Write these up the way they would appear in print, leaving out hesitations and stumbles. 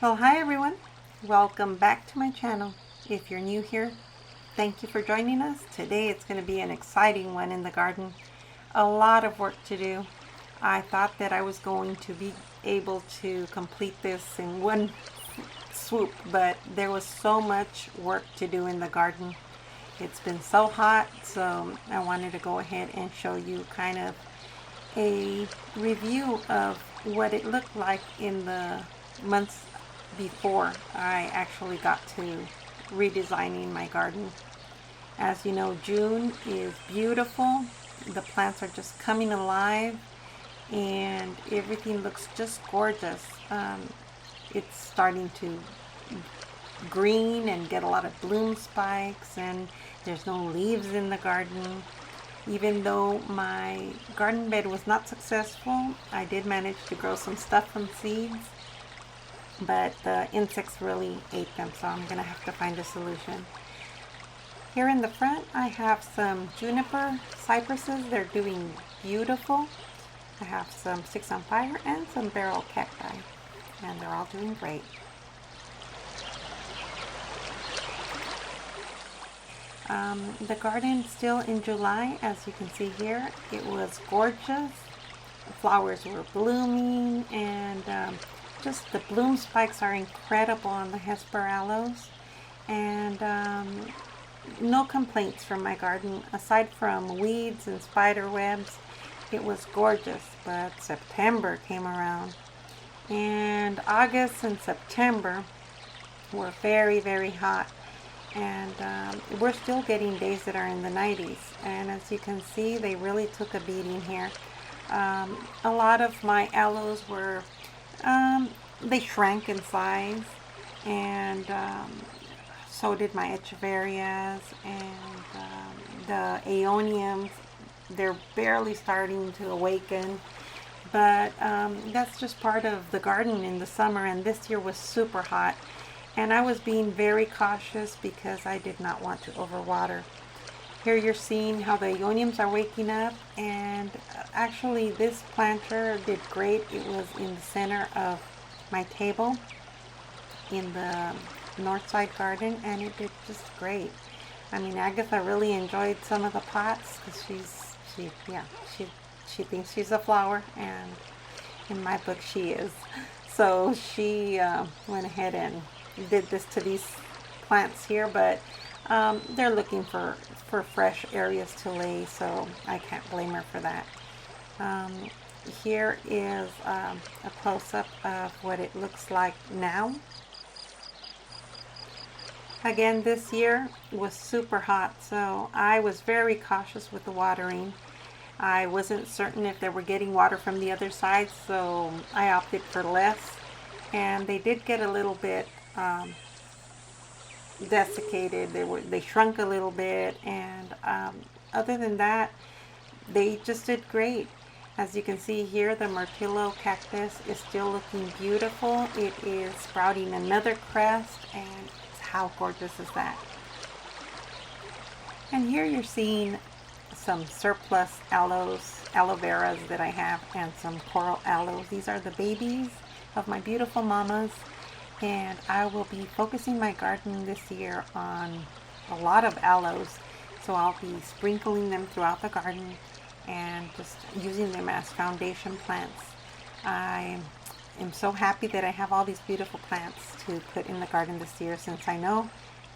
Well, hi everyone. Welcome back to my channel. If you're new here, thank you for joining us. Today it's going to be an exciting one in the garden. A lot of work to do. I thought that I was going to be able to complete this in one swoop, but there was so much work to do in the garden. It's been so hot, so I wanted to go ahead and show you kind of a review of what it looked like in the months before I actually got to redesigning my garden. As you know, June is beautiful. The plants are just coming alive and everything looks just gorgeous. It's starting to green and get a lot of bloom spikes, and there's no leaves in the garden. Even though my garden bed was not successful, I did manage to grow some stuff from seeds, but the insects really ate them, so I'm gonna have to find a solution. Here in the front I have some juniper cypresses. They're doing beautiful. I have some sticks on fire and some barrel cacti, and they're all doing great. The garden still in July, as you can see here. It was gorgeous. The flowers were blooming, and just the bloom spikes are incredible on the Hesper aloes, and no complaints from my garden aside from weeds and spider webs. It was gorgeous. But September came around, and August and September were very, very hot, and we're still getting days that are in the 90s, and as you can see, they really took a beating here. A lot of my aloes were they shrank in size, and so did my echeverias, and the aeoniums. They're barely starting to awaken, but that's just part of the garden in the summer, and this year was super hot, and I was being very cautious because I did not want to overwater. Here you're seeing how the aeoniums are waking up, and actually this planter did great. It was in the center of my table in the north side garden, and it did just great. I mean, Agatha really enjoyed some of the pots because she thinks she's a flower, and in my book she is. So she went ahead and did this to these plants here, but they're looking for fresh areas to lay, so I can't blame her for that. Here is a close-up of what it looks like now. Again, this year was super hot, so I was very cautious with the watering. I wasn't certain if they were getting water from the other side, so I opted for less, and they did get a little bit desiccated. They shrunk a little bit, and other than that, they just did great. As you can see here, the Myrtillo cactus is still looking beautiful. It is sprouting another crest, and how gorgeous is that? And here you're seeing some surplus aloe veras that I have, and some coral aloes. These are the babies of my beautiful mamas, and I will be focusing my garden this year on a lot of aloes, so I'll be sprinkling them throughout the garden and just using them as foundation plants. I am so happy that I have all these beautiful plants to put in the garden this year, since I know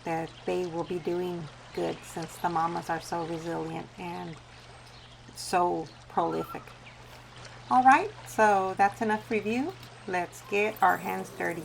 that they will be doing good, since the mamas are so resilient and so prolific. Alright, so that's enough review. Let's get our hands dirty.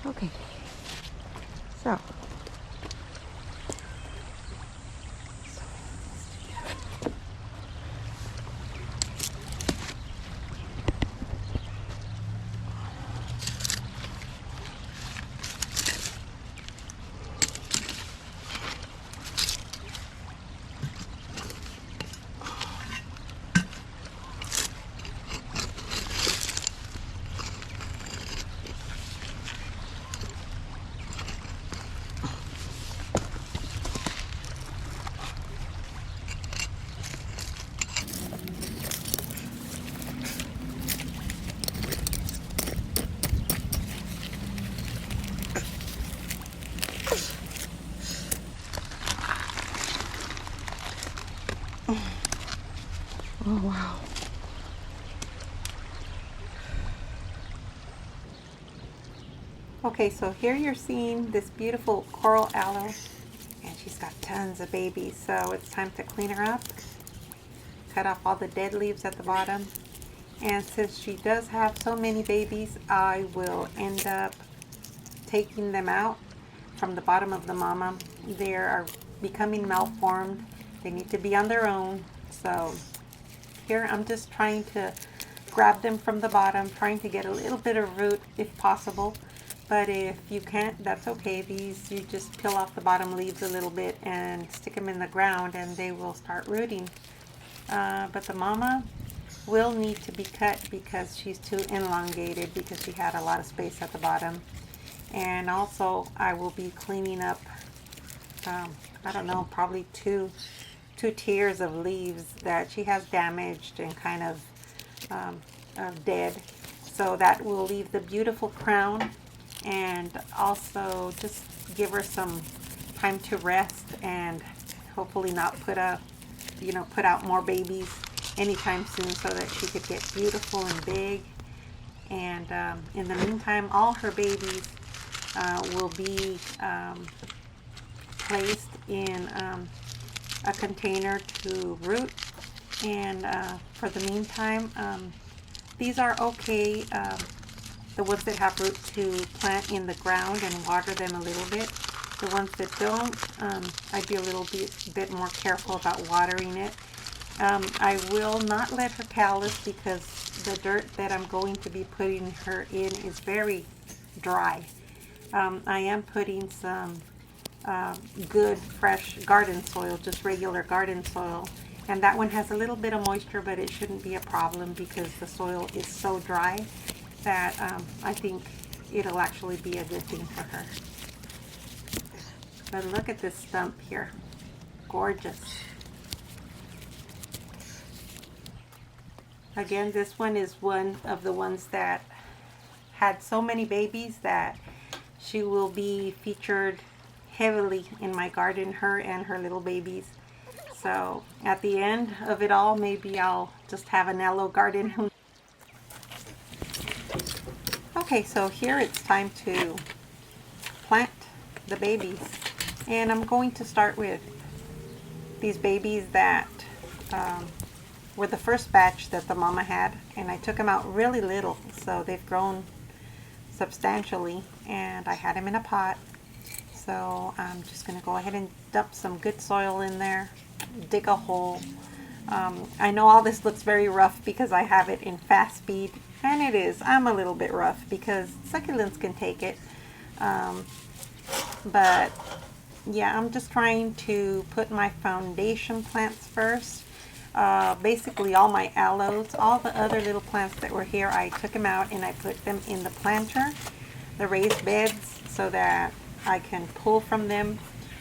Okay, so wow. Okay, so here you're seeing this beautiful coral aloe, and she's got tons of babies, so it's time to clean her up, cut off all the dead leaves at the bottom. And since she does have so many babies, I will end up taking them out from the bottom of the mama. They are becoming malformed. They need to be on their own. So here I'm just trying to grab them from the bottom, trying to get a little bit of root if possible. But if you can't, that's okay. These, you just peel off the bottom leaves a little bit and stick them in the ground and they will start rooting. But the mama will need to be cut because she's too elongated, because she had a lot of space at the bottom. And also I will be cleaning up, I don't know, probably two tiers of leaves that she has damaged and kind of dead. So that will leave the beautiful crown, and also just give her some time to rest and hopefully not put out more babies anytime soon, so that she could get beautiful and big. And in the meantime, all her babies will be placed in a container to root. And for the meantime, these are okay, the ones that have root, to plant in the ground and water them a little bit. The ones that don't, I'd be a little bit more careful about watering it. I will not let her callus because the dirt that I'm going to be putting her in is very dry. I am putting some good fresh garden soil, just regular garden soil, and that one has a little bit of moisture, but it shouldn't be a problem because the soil is so dry that I think it'll actually be a good thing for her. But look at this stump here, gorgeous. Again, this one is one of the ones that had so many babies that she will be featured heavily in my garden, her and her little babies. So at the end of it all, maybe I'll just have an aloe garden. Okay, so here it's time to plant the babies. And I'm going to start with these babies that were the first batch that the mama had, and I took them out really little, so they've grown substantially, and I had them in a pot. So I'm just going to go ahead and dump some good soil in there, dig a hole. I know all this looks very rough because I have it in fast speed, and it is. I'm a little bit rough because succulents can take it. But yeah, I'm just trying to put my foundation plants first. Basically all my aloes, all the other little plants that were here, I took them out and I put them in the planter, the raised beds, so that I can pull from them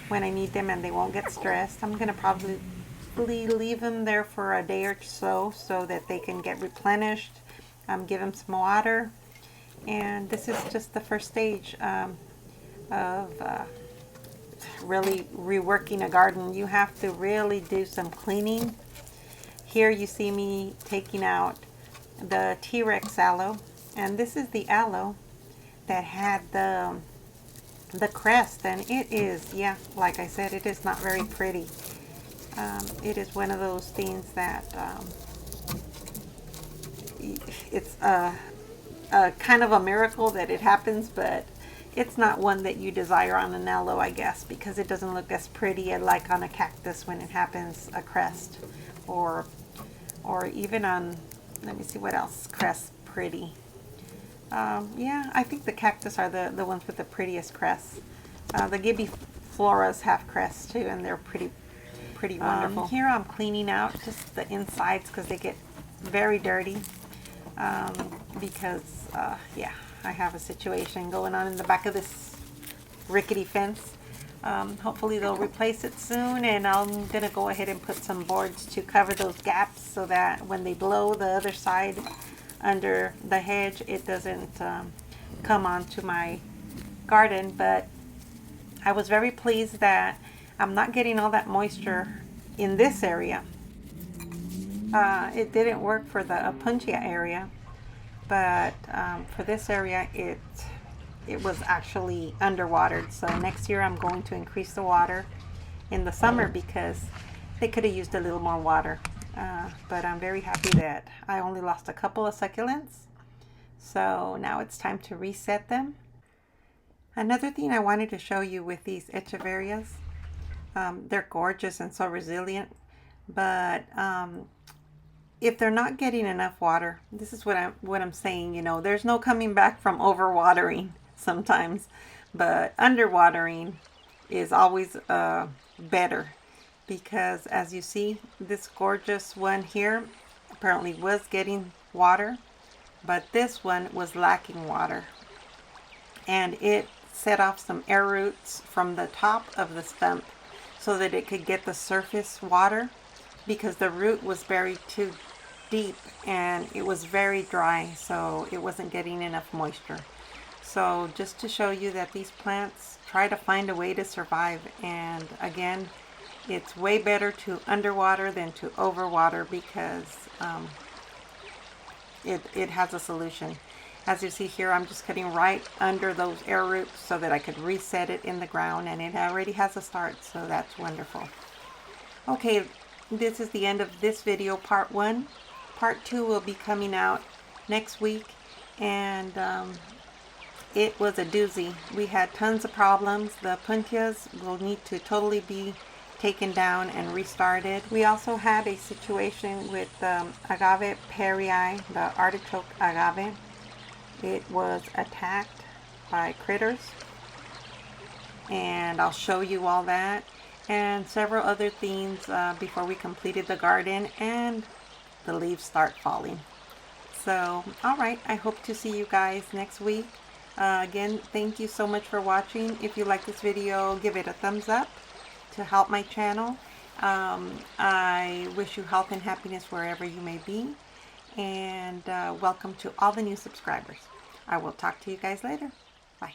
when I need them and they won't get stressed. I'm going to probably leave them there for a day or so that they can get replenished. Give them some water. And this is just the first stage of really reworking a garden. You have to really do some cleaning. Here you see me taking out the T-Rex aloe, and this is the aloe that had the crest, and it is, yeah, like I said, it is not very pretty. It is one of those things that it's a kind of a miracle that it happens, but it's not one that you desire on an aloe, I guess, because it doesn't look as pretty like on a cactus when it happens, a crest, or even on, let me see what else, crest pretty. Yeah, I think the cactus are the ones with the prettiest crests. The Gibby floras have crests too, and they're pretty wonderful. Here I'm cleaning out just the insides because they get very dirty. Because yeah, I have a situation going on in the back of this rickety fence. Hopefully they'll replace it soon, and I'm gonna go ahead and put some boards to cover those gaps so that when they blow the other side under the hedge, it doesn't come onto my garden. But I was very pleased that I'm not getting all that moisture in this area. It didn't work for the Opuntia area, but for this area it was actually underwatered. So next year I'm going to increase the water in the summer because they could have used a little more water. But I'm very happy that I only lost a couple of succulents. So now it's time to reset them. Another thing I wanted to show you with these echeverias, they're gorgeous and so resilient, but if they're not getting enough water, this is what I'm saying, you know, there's no coming back from overwatering sometimes, but underwatering is always better, because as you see, this gorgeous one here apparently was getting water, but this one was lacking water, and it set off some air roots from the top of the stump so that it could get the surface water, because the root was buried too deep and it was very dry, so it wasn't getting enough moisture. So just to show you that these plants try to find a way to survive, and again, it's way better to underwater than to overwater, because it has a solution. As you see here, I'm just cutting right under those air roots so that I could reset it in the ground, and it already has a start, so that's wonderful. Okay, this is the end of this video, part 1. Part 2 will be coming out next week, and it was a doozy. We had tons of problems. The puntias will need to totally be taken down and restarted. We also had a situation with agave perii, the artichoke agave. It was attacked by critters, and I'll show you all that and several other things before we completed the garden and the leaves start falling. So, alright, I hope to see you guys next week. Again, thank you so much for watching. If you like this video, give it a thumbs up to help my channel. I wish you health and happiness wherever you may be, and welcome to all the new subscribers. I will talk to you guys later. Bye.